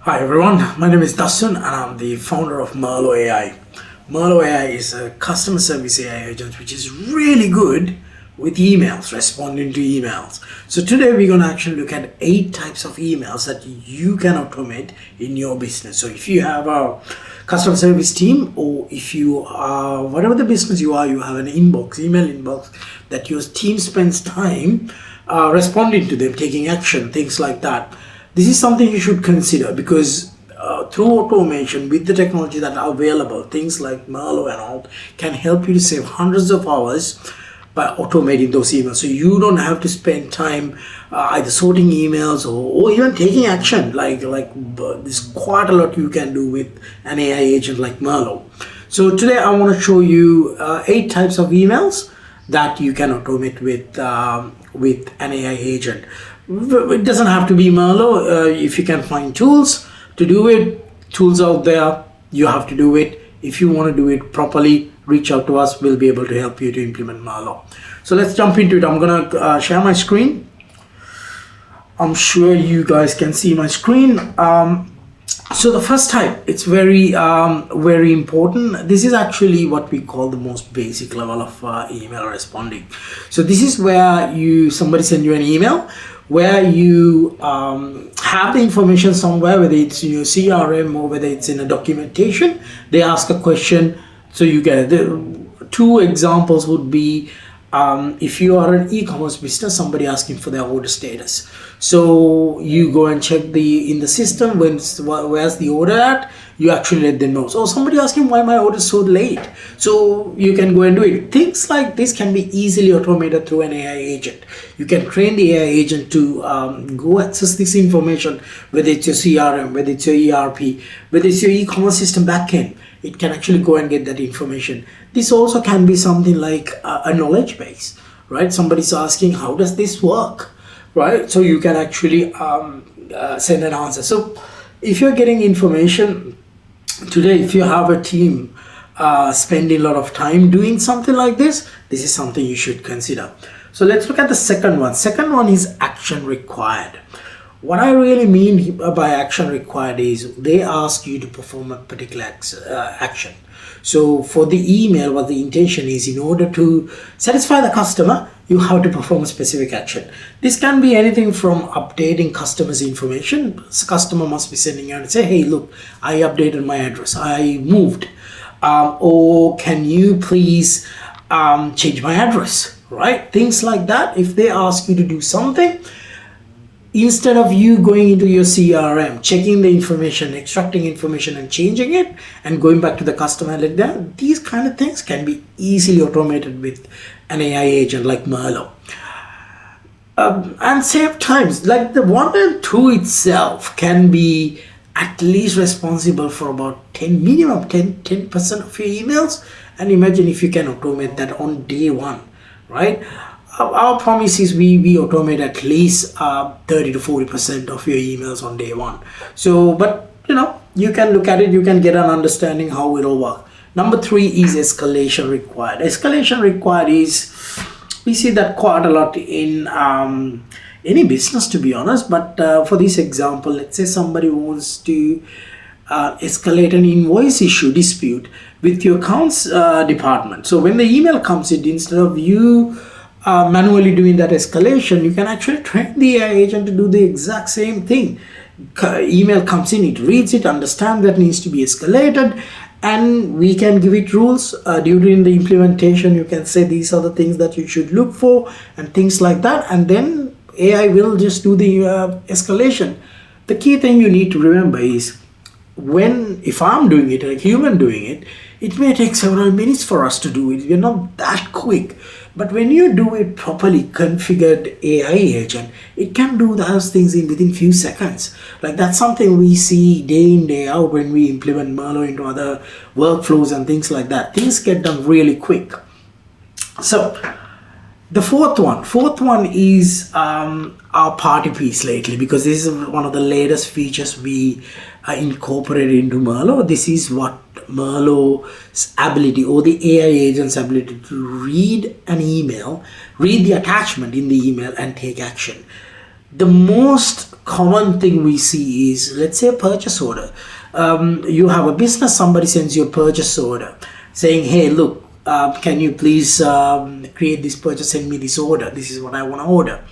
Hi everyone, my name is Dustin and I'm the founder of Merlo AI. Merlo AI is a customer service AI agent which is really good with emails, responding to emails. So today we're going to actually look at 8 types of emails that you can automate in your business. So if you have a customer service team, or if you are, whatever the business you are, you have an inbox, email inbox that your team spends time responding to them, taking action, things like that. This is something you should consider because through automation with the technology that are available, things like Merlo and all can help you to save hundreds of hours by automating those emails. So you don't have to spend time either sorting emails or even taking action. There's quite a lot you can do with an AI agent like Merlo. So today I want to show you 8 types of emails that you can automate with an AI agent. It doesn't have to be Merlo. If you can find tools to do it, tools out there, you have to do it. If you want to do it properly, reach out to us. We'll be able to help you to implement Merlo. So let's jump into it. I'm gonna share my screen. I'm sure you guys can see my screen. So the first type, it's very important. This is actually what we call the most basic level of email responding. So this is where somebody send you an email where you have the information somewhere, whether it's in your CRM or whether it's in a documentation. They ask a question, so you get it. The 2 examples would be if you are an e-commerce business, somebody asking for their order status. So you go and check in the system where's the order at. You actually let them know. So somebody asking why my order is so late. So you can go and do it. Things like this can be easily automated through an AI agent. You can train the AI agent to go access this information, whether it's your CRM, whether it's your ERP, whether it's your e-commerce system backend. It can actually go and get that information. This also can be something like a knowledge base, right? Somebody's asking, how does this work, right? So you can actually send an answer. So if you're getting information today, if you have a team spending a lot of time doing something like this is something you should consider. So let's look at the second one. Second one is action required. What I really mean by action required is they ask you to perform a particular action. So for the email, what the intention is, in order to satisfy the customer, you have to perform a specific action. This can be anything from updating customers' information. The customer must be sending out and say, hey, look, I updated my address, I moved. Or can you please change my address, right? Things like that. If they ask you to do something, instead of you going into your CRM, checking the information, extracting information and changing it and going back to the customer like that, these kind of things can be easily automated with an AI agent like Merlo. And save times. Like the 1 and 2 itself can be at least responsible for about minimum 10% of your emails. And imagine if you can automate that on day 1, right? Our promise is we automate at least 30 to 40% of your emails on day 1. So, but you can look at it, you can get an understanding how it will work. Number 3 is escalation required. Escalation required is, we see that quite a lot in any business, to be honest. But for this example, let's say somebody wants to escalate an invoice issue dispute with your accounts department. So when the email comes in, instead of you manually doing that escalation, you can actually train the AI agent to do the exact same thing. Email comes in, it reads it, understands that needs to be escalated, and we can give it rules. During the implementation, you can say these are the things that you should look for and things like that, and then AI will just do the escalation. The key thing you need to remember is, if I'm doing it, a human doing it, it may take several minutes for us to do it. We're not that quick. But when you do it properly configured AI agent, it can do those things within few seconds. Like that's something we see day in, day out when we implement Merlo into other workflows and things like that. Things get done really quick. So the fourth one is our party piece lately, because this is one of the latest features we incorporated into Merlo. This is what Merlo's ability, or the AI agent's ability, to read an email, read the attachment in the email and take action. The most common thing we see is, let's say, a purchase order. You have a business, somebody sends you a purchase order saying, hey, look, can you please create this purchase, send me this order, this is what I want to order.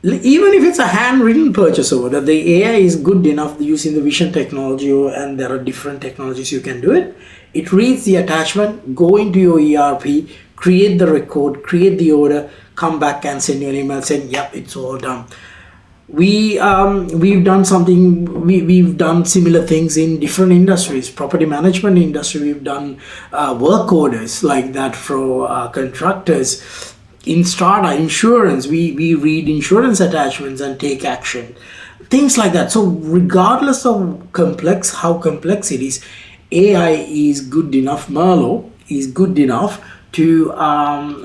Even if it's a handwritten purchase order, the AI is good enough using the vision technology, and there are different technologies you can do it. It reads the attachment, go into your ERP, create the record, create the order, come back and send you an email saying, yep, it's all done. We've done similar things in different industries. Property management industry, we've done work orders like that for contractors. In strata insurance, we read insurance attachments and take action, things like that. So regardless of how complex it is, AI is good enough. Merlo is good enough to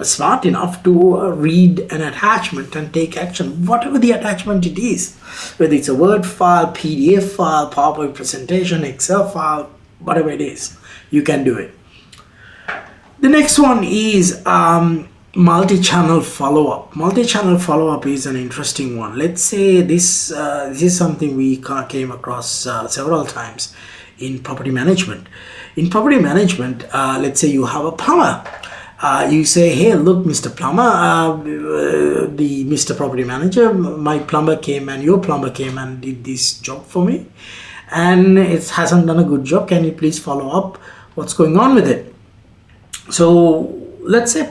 smart enough to read an attachment and take action, whatever the attachment it is, whether it's a Word file, PDF file, PowerPoint presentation, Excel file, whatever it is, you can do it. The next one is multi-channel follow-up. Multi-channel follow-up is an interesting one. Let's say this is something we came across several times in property management. In property management, let's say you have a plumber. You say, hey, look, Mr. Plumber, the Mr. Property Manager, my plumber came and your plumber came and did this job for me, and it hasn't done a good job. Can you please follow up? What's going on with it? So let's say the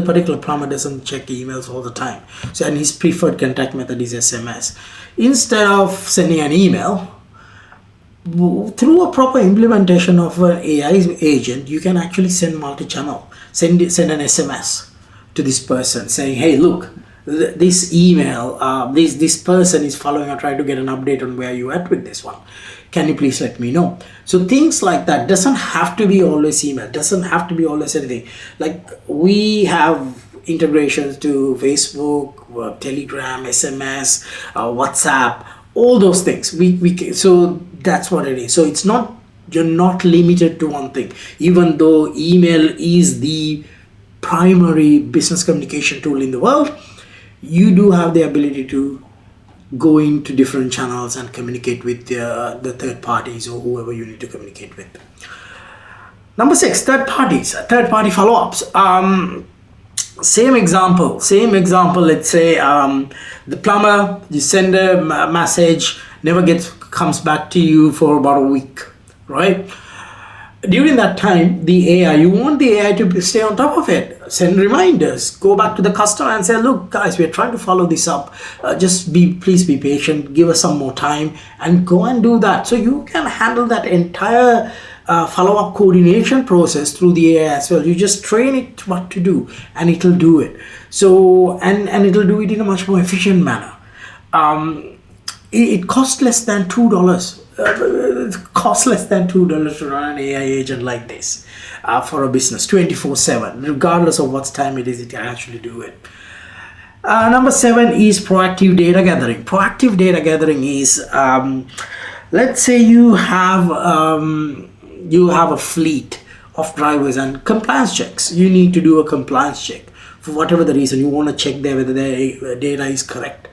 particular plumber doesn't check emails all the time. So, and his preferred contact method is SMS. Instead of sending an email, through a proper implementation of an AI agent, you can actually send multi-channel, send an SMS to this person saying, hey, look, this email, this person is following or trying to get an update on where you at with this one. Can you please let me know? So things like that. Doesn't have to be always email, doesn't have to be always anything. Like we have integrations to Facebook, Telegram, SMS, WhatsApp, all those things. So that's what it is. So it's not, you're not limited to one thing, even though email is the primary business communication tool in the world. You do have the ability to go into different channels and communicate with the third parties or whoever you need to communicate with. Number 6, third party follow-ups. Same example. Let's say the plumber, you send a message, never comes back to you for about a week, right? During that time, the AI, you want the AI to stay on top of it, send reminders, go back to the customer and say, look guys, we're trying to follow this up, please be patient, give us some more time, and go and do that. So you can handle that entire follow-up coordination process through the AI as well. You just train it what to do and it'll do it. So and it'll do it in a much more efficient manner. It costs less than $2. It costs less than $2 to run an AI agent like this for a business 24/7, regardless of what time it is. It can actually do it. Number 7 is proactive data gathering. Proactive data gathering is, let's say you have a fleet of drivers and compliance checks. You need to do a compliance check for whatever the reason. You want to check whether their data is correct.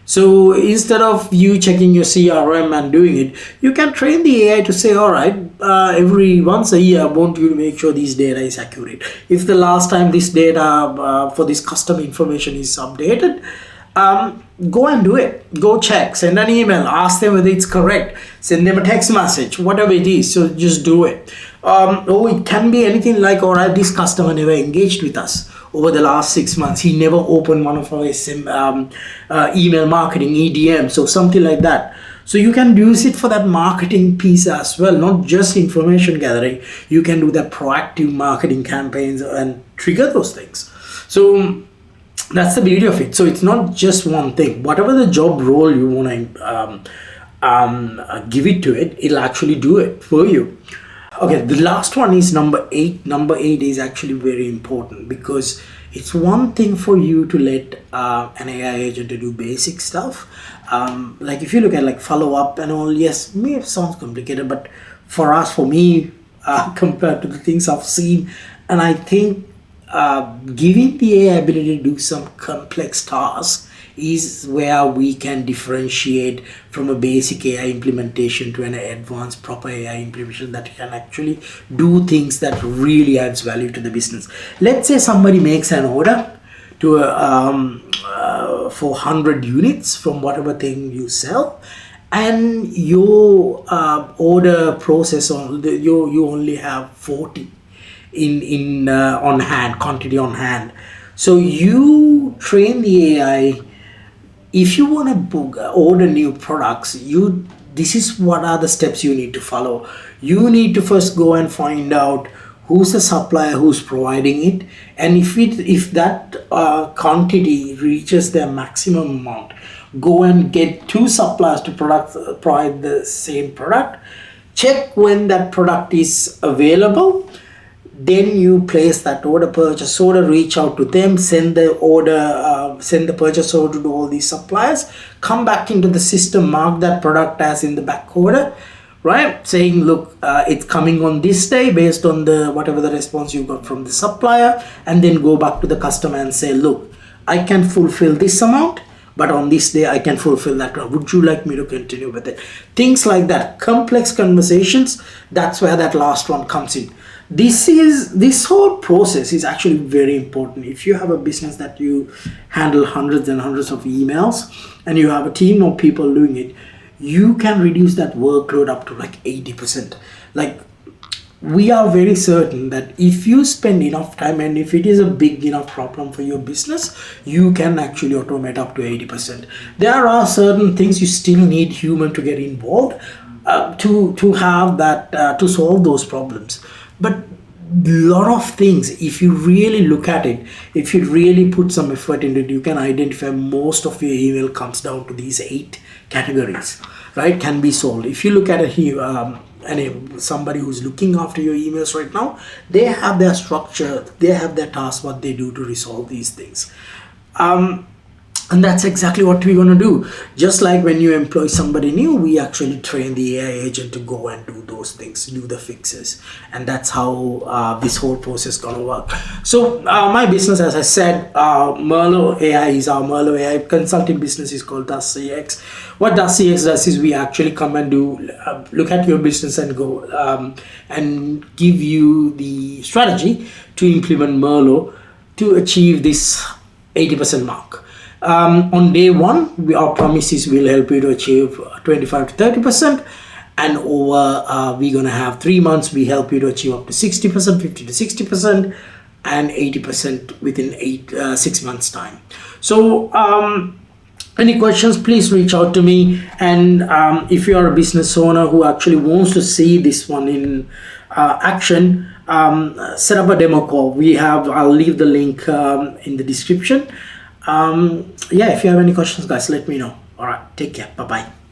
So instead of you checking your CRM and doing it, you can train the AI to say, all right, every once a year, I want you to make sure this data is accurate. If the last time this data for this customer information is updated, go and do it. Go check, send an email, ask them whether it's correct, send them a text message, whatever it is. So just do it. It can be anything like, all right, this customer never engaged with us over the last 6 months. He never opened one of our email marketing, EDM, so something like that. So you can use it for that marketing piece as well, not just information gathering. You can do that proactive marketing campaigns and trigger those things. So that's the beauty of it. So it's not just one thing. Whatever the job role you want to give it to it, it'll actually do it for you. Okay, the last one is number 8. Number 8 is actually very important, because it's one thing for you to let an AI agent to do basic stuff. Like if you look at like follow up and all, yes, it sounds complicated, but for me, compared to the things I've seen, and I think giving the AI ability to do some complex tasks is where we can differentiate from a basic AI implementation to an advanced proper AI implementation that can actually do things that really adds value to the business. Let's say somebody makes an order to for 100 units from whatever thing you sell, and your order process you only have 40 in on hand, quantity on hand. So you train the AI. If you want to book order new products, this is what are the steps you need to follow. You need to first go and find out who's the supplier who's providing it, and if that quantity reaches their maximum amount, go and get two suppliers to provide the same product. Check when that product is available, then you place that order, purchase order, reach out to them, send the purchase order to all these suppliers, come back into the system, mark that product as in the back order, right, saying look, it's coming on this day based on the whatever the response you got from the supplier, and then go back to the customer and say, look, I can fulfill this amount, but on this day I can fulfill that. Would you like me to continue with it? Things like that, complex conversations. That's where that last one comes in. This whole process is actually very important. If you have a business that you handle hundreds and hundreds of emails, and you have a team of people doing it, you can reduce that workload up to like 80%. Like, we are very certain that if you spend enough time, and if it is a big enough problem for your business, you can actually automate up to 80%. There are certain things you still need human to get involved to have that to solve those problems. But lot of things, if you really look at it, if you really put some effort into it, you can identify most of your email comes down to these 8 categories, right? Can be solved. If you look at it here, and somebody who's looking after your emails right now, they have their structure, they have their task, what they do to resolve these things. And that's exactly what we're going to do. Just like when you employ somebody new, we actually train the AI agent to go and do those things, do the fixes. And that's how this whole process is going to work. So my business, as I said, Merlo AI is our Merlo AI consulting business, is called DASCX. What DASCX does is we actually come and do look at your business and go and give you the strategy to implement Merlo to achieve this 80% mark. On day one, our promise is we'll help you to achieve 25 to 30%, and over we're gonna have 3 months, we help you to achieve up to 60%, 50 to 60%, and 80% within 6 months time. So any questions, please reach out to me. And if you are a business owner who actually wants to see this one in action, set up a demo call. I'll leave the link in the description. Yeah, if you have any questions, guys, let me know. All right, take care. Bye-bye.